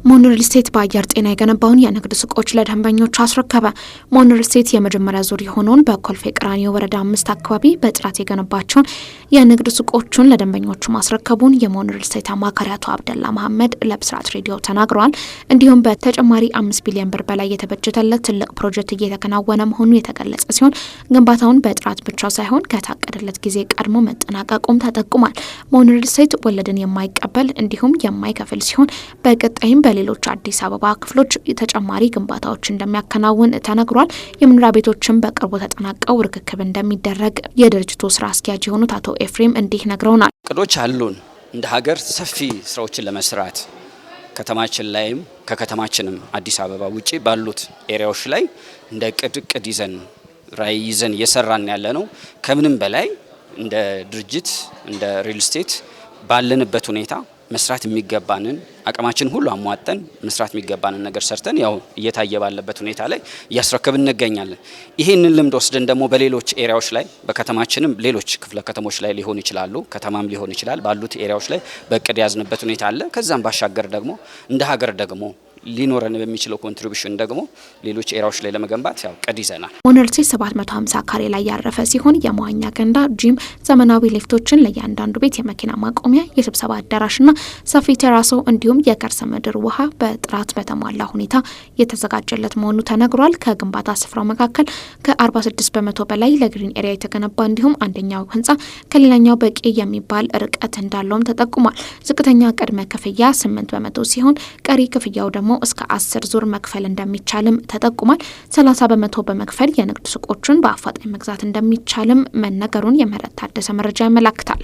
ሞኖሪል ስቴት በአየር ጤና የገነባውን የንግድ ሱቆች ለደንበኞች አስረከበ። ሞኖሪል ስቴት የመጀመሪያ ዙር የሆነውን በኮልፌ ቀራኒዮ ወረዳ 5 አካባቢ በጥራት የገነባቸውን የንግድ ሱቆቹን ለደንበኞቹ ማስረከቡን የሞኖሪል ስቴት አማካሪ አቶ አብደላ መሐመድ ለብስራት ሬዲዮ ተናግረዋል። እንዲሁም በተጨማሪ 5 ቢሊዮን ብር በላይ የተበጀተለት ትልቅ ፕሮጀክት እየተከናወነ መሆኑ የተገለጸ ሲሆን ግንባታውን በጥራት ብቻ ሳይሆን ከታቀደለት ጊዜ ቀድሞ መጠናቀቁም ተጠቁሟል። ሞኖሪል ስቴት ወለድን የማይቀበል እንዲሁም የማይከፍል ሲሆን በቀጣይም በሌሎች አዲስ አበባ ክፍሎች ተጨማሪ ግንባታዎች እንደሚያከናውን ተነግሯል። የመኖሪያ ቤቶችም በቅርቡ ተጠናቀው ርክክብ እንደሚደረግ የድርጅቱ ስራ አስኪያጅ የሆኑት አቶ ኤፍሬም እንዲህ ነግረውናል። እቅዶች አሉን እንደ ሀገር ሰፊ ስራዎችን ለመስራት ከተማችን ላይም ከከተማችንም አዲስ አበባ ውጪ ባሉት ኤሪያዎች ላይ እንደ እቅድ ይዘን ራዕይ ይዘን እየሰራን ያለ ነው። ከምንም በላይ እንደ ድርጅት እንደ ሪል ስቴት ባለንበት ሁኔታ መስራት የሚገባንን አቅማችን ሁሉ አሟጠን መስራት የሚገባንን ነገር ሰርተን ያው እየታየ ባለበት ሁኔታ ላይ እያስረከብን እንገኛለን። ይሄንን ልምድ ወስደን ደግሞ በሌሎች ኤሪያዎች ላይ በከተማችንም ሌሎች ክፍለ ከተሞች ላይ ሊሆን ይችላሉ፣ ከተማም ሊሆን ይችላል ባሉት ኤሪያዎች ላይ በእቅድ ያዝንበት ሁኔታ አለ። ከዛም ባሻገር ደግሞ እንደ ሀገር ደግሞ ሊኖረን በሚችለው ኮንትሪቢዩሽን ደግሞ ሌሎች ኤሪያዎች ላይ ለመገንባት ያው ቀድ ይዘናል። ሞኖሪል ስቴት 750 ካሬ ላይ ያረፈ ሲሆን የመዋኛ ገንዳ፣ ጂም፣ ዘመናዊ ሊፍቶችን ለእያንዳንዱ ቤት የመኪና ማቆሚያ፣ የስብሰባ አዳራሽና ሰፊ ቴራሶ እንዲሁም የከርሰ ምድር ውሃ በጥራት በተሟላ ሁኔታ የተዘጋጀለት መሆኑ ተነግሯል። ከግንባታ ስፍራው መካከል ከ46 በመቶ በላይ ለግሪን ኤሪያ የተገነባ እንዲሁም አንደኛው ህንጻ ከሌላኛው በቂ የሚባል ርቀት እንዳለውም ተጠቁሟል። ዝቅተኛ ቅድመ ክፍያ 8 በመቶ ሲሆን ቀሪ ክፍያው ደግሞ እስከ 10 ዙር መክፈል እንደሚቻልም ተጠቁሟል። 30 በመቶ በመክፈል የንግድ ሱቆችን በአፋጣኝ መግዛት እንደሚቻልም መነገሩን የምህረት ታደሰ መረጃ ያመለክታል።